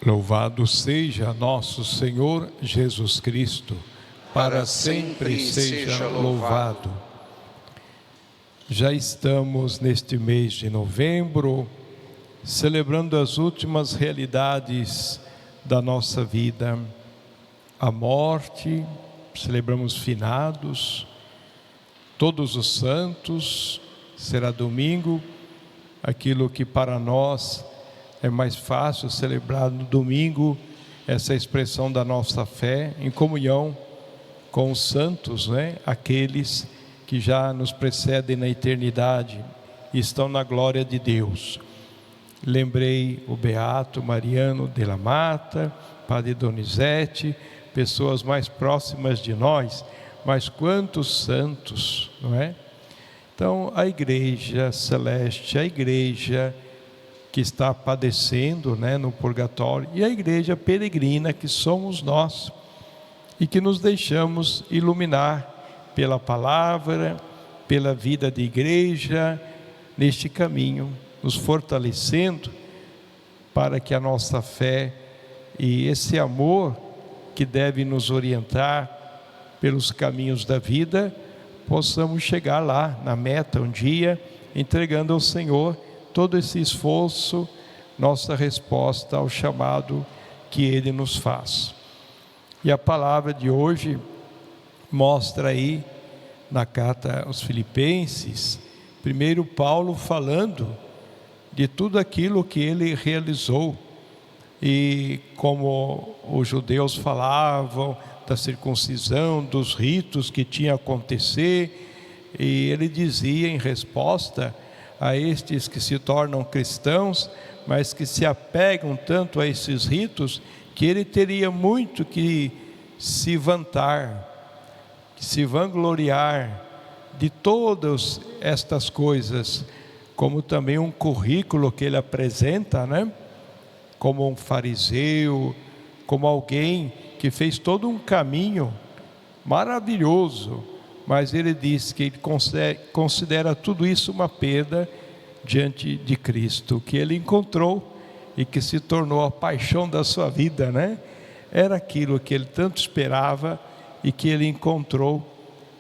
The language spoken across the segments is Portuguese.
Louvado seja nosso Senhor Jesus Cristo, para sempre seja louvado. Já estamos neste mês de novembro, celebrando as últimas realidades da nossa vida. A morte, celebramos finados, todos os santos, será domingo, aquilo que para nós é mais fácil celebrar no domingo, essa expressão da nossa fé, em comunhão com os santos, aqueles que já nos precedem na eternidade e estão na glória de Deus. Lembrei o Beato Mariano de la Mata, Padre Donizete, pessoas mais próximas de nós, mas quantos santos, não é? Então, a Igreja Celeste, a Igreja que está padecendo, no purgatório, e a Igreja peregrina que somos nós, e que nos deixamos iluminar pela palavra, pela vida de igreja, neste caminho, nos fortalecendo para que a nossa fé e esse amor que deve nos orientar pelos caminhos da vida, possamos chegar lá na meta um dia, entregando ao Senhor todo esse esforço, nossa resposta ao chamado que Ele nos faz. E a palavra de hoje mostra aí, na carta aos Filipenses, primeiro Paulo falando de tudo aquilo que ele realizou, e como os judeus falavam da circuncisão, dos ritos que tinham a acontecer, e ele dizia em resposta a estes que se tornam cristãos, mas que se apegam tanto a esses ritos, que ele teria muito que se vantar, que se vangloriar de todas estas coisas, como também um currículo que ele apresenta, como um fariseu, como alguém que fez todo um caminho maravilhoso, mas ele diz que ele considera tudo isso uma perda diante de Cristo, que ele encontrou e que se tornou a paixão da sua vida, Era aquilo que ele tanto esperava e que ele encontrou,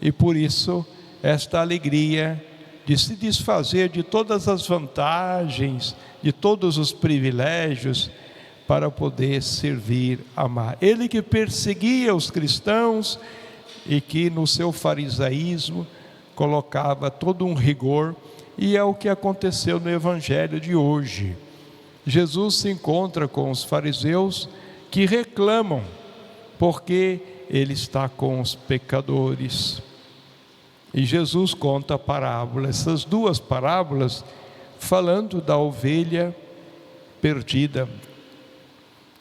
e por isso esta alegria de se desfazer de todas as vantagens, de todos os privilégios, para poder servir, amar. Ele que perseguia os cristãos e que no seu farisaísmo colocava todo um rigor, e é o que aconteceu no Evangelho de hoje. Jesus se encontra com os fariseus que reclamam, porque ele está com os pecadores. E Jesus conta a parábola, essas duas parábolas, falando da ovelha perdida,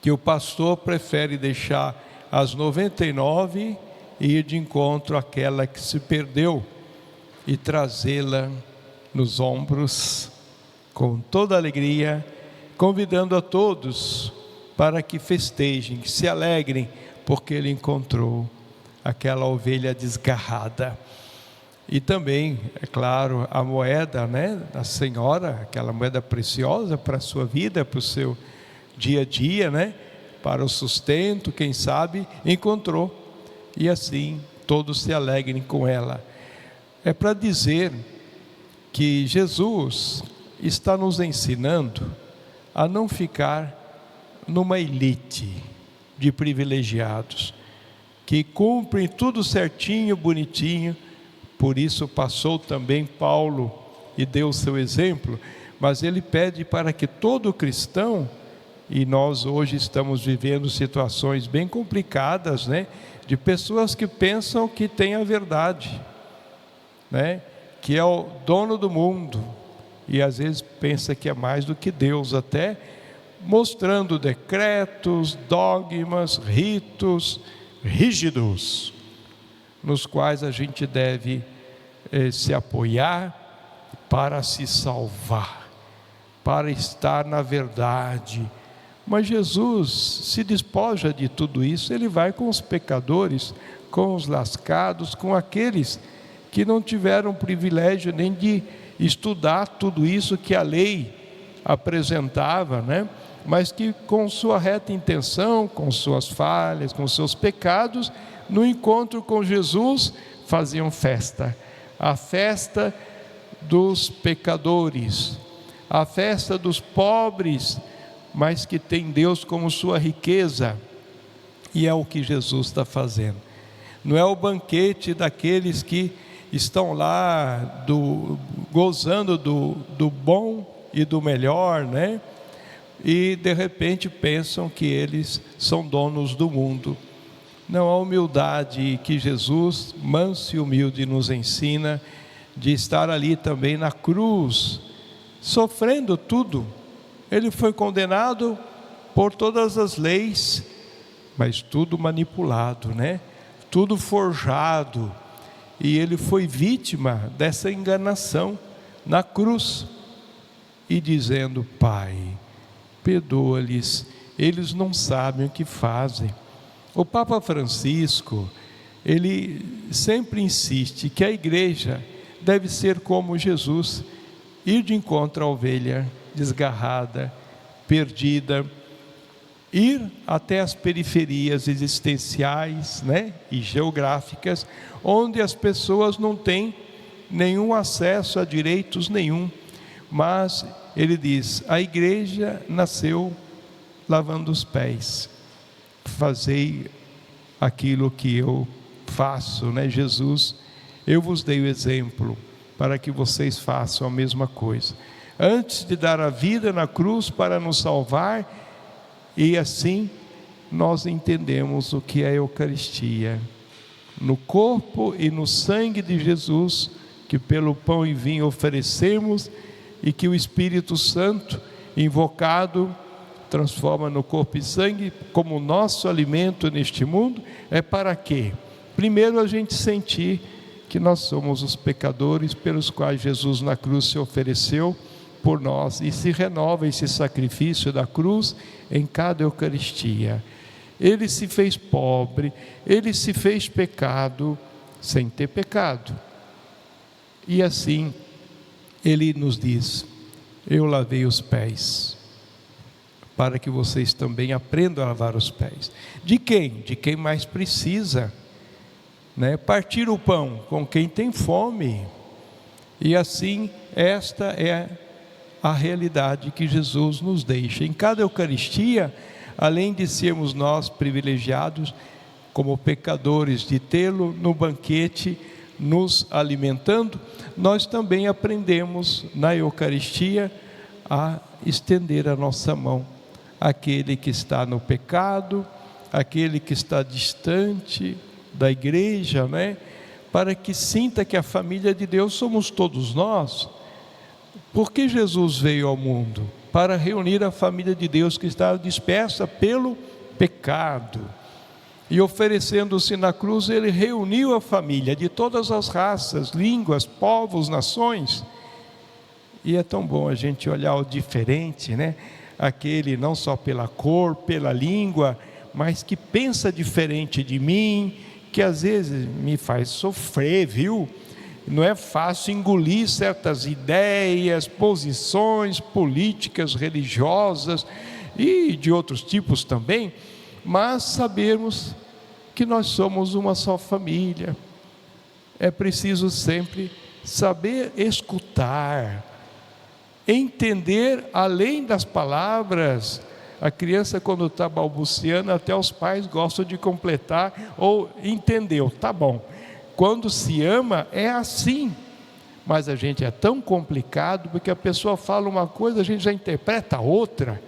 que o pastor prefere deixar as 99 e ir de encontro àquela que se perdeu, e trazê-la nos ombros, com toda alegria, convidando a todos para que festejem, que se alegrem, porque ele encontrou aquela ovelha desgarrada. E também, é claro, a moeda, da senhora, aquela moeda preciosa para a sua vida, para o seu dia a dia, para o sustento, quem sabe, encontrou. E assim, todos se alegrem com ela. É para dizer que Jesus está nos ensinando a não ficar numa elite de privilegiados, que cumprem tudo certinho, bonitinho. Por isso passou também Paulo e deu o seu exemplo, mas ele pede para que todo cristão, e nós hoje estamos vivendo situações bem complicadas, de pessoas que pensam que têm a verdade, que é o dono do mundo, e às vezes pensa que é mais do que Deus, até mostrando decretos, dogmas, ritos rígidos, nos quais a gente deve se apoiar para se salvar, para estar na verdade. Mas Jesus se despoja de tudo isso, ele vai com os pecadores, com os lascados, com aqueles que não tiveram privilégio nem de estudar tudo isso que a lei apresentava, né? Mas que com sua reta intenção, com suas falhas, com seus pecados, no encontro com Jesus, faziam festa. A festa dos pecadores, a festa dos pobres, mas que tem Deus como sua riqueza. E é o que Jesus está fazendo. Não é o banquete daqueles que estão lá gozando do bom e do melhor, né? E de repente pensam que eles são donos do mundo. Não, a humildade que Jesus, manso e humilde, nos ensina, de estar ali também na cruz, sofrendo tudo. Ele foi condenado por todas as leis, mas tudo manipulado, né? Tudo forjado. E ele foi vítima dessa enganação na cruz. E dizendo: Pai, perdoa-lhes, eles não sabem o que fazem. O Papa Francisco, ele sempre insiste que a igreja deve ser como Jesus, ir de encontro à ovelha desgarrada, perdida, ir até as periferias existenciais, né, e geográficas, onde as pessoas não têm nenhum acesso a direitos nenhum. Mas ele diz: a igreja nasceu lavando os pés. Fazei aquilo que eu faço, né? Jesus, eu vos dei o exemplo para que vocês façam a mesma coisa. Antes de dar a vida na cruz para nos salvar, e assim nós entendemos o que é a Eucaristia. No corpo e no sangue de Jesus, que pelo pão e vinho oferecemos, e que o Espírito Santo, invocado, transforma no corpo e sangue como nosso alimento neste mundo. É para quê? Primeiro, a gente sentir que nós somos os pecadores pelos quais Jesus na cruz se ofereceu por nós, e se renova esse sacrifício da cruz em cada Eucaristia. Ele se fez pobre, ele se fez pecado sem ter pecado, e assim ele nos diz: eu lavei os pés, para que vocês também aprendam a lavar os pés. De quem? De quem mais precisa, né? Partir o pão com quem tem fome. E assim, esta é a realidade que Jesus nos deixa. Em cada Eucaristia, além de sermos nós privilegiados como pecadores, de tê-lo no banquete, nos alimentando, nós também aprendemos na Eucaristia a estender a nossa mão àquele que está no pecado, aquele que está distante da igreja, né? Para que sinta que a família de Deus somos todos nós. Porque Jesus veio ao mundo? Para reunir a família de Deus que está dispersa pelo pecado. E oferecendo-se na cruz, ele reuniu a família de todas as raças, línguas, povos, nações. E é tão bom a gente olhar o diferente, né? Aquele não só pela cor, pela língua, mas que pensa diferente de mim, que às vezes me faz sofrer, viu? Não é fácil engolir certas ideias, posições políticas, religiosas e de outros tipos também, mas sabermos que nós somos uma só família. É preciso sempre saber escutar, entender além das palavras. A criança, quando está balbuciando, até os pais gostam de completar, ou entendeu, tá bom. Quando se ama é assim, mas a gente é tão complicado, porque a pessoa fala uma coisa, a gente já interpreta outra.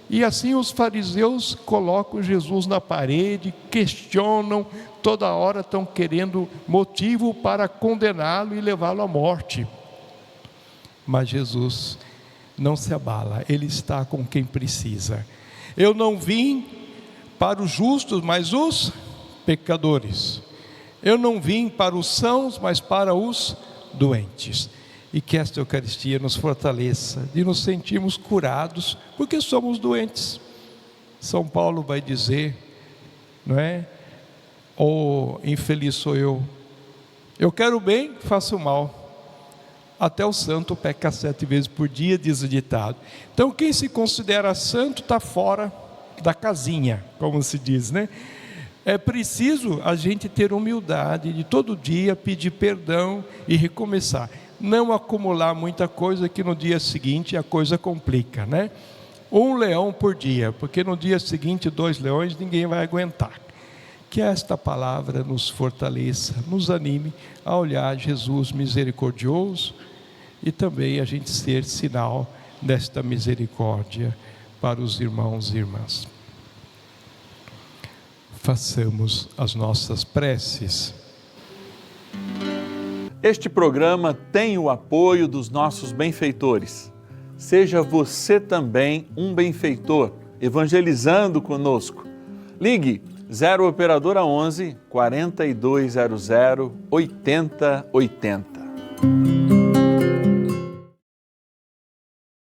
E assim os fariseus colocam Jesus na parede, questionam, toda hora estão querendo motivo para condená-lo e levá-lo à morte. Mas Jesus não se abala, ele está com quem precisa. Eu não vim para os justos, mas os pecadores. Eu não vim para os sãos, mas para os doentes. E que esta Eucaristia nos fortaleça, de nos sentirmos curados, porque somos doentes. São Paulo vai dizer, não é? Oh, infeliz sou eu. Eu quero o bem, faço o mal. Até o santo peca 7 vezes por dia, diz o ditado. Então, quem se considera santo está fora da casinha, como se diz, né? É preciso a gente ter humildade de todo dia pedir perdão e recomeçar. Não acumular muita coisa que no dia seguinte a coisa complica, né? 1 leão por dia, porque no dia seguinte 2 leões ninguém vai aguentar. Que esta palavra nos fortaleça, nos anime a olhar Jesus misericordioso e também a gente ser sinal desta misericórdia para os irmãos e irmãs. Façamos as nossas preces. Este programa tem o apoio dos nossos benfeitores. Seja você também um benfeitor, evangelizando conosco. Ligue 0 Operadora 11 4200 8080.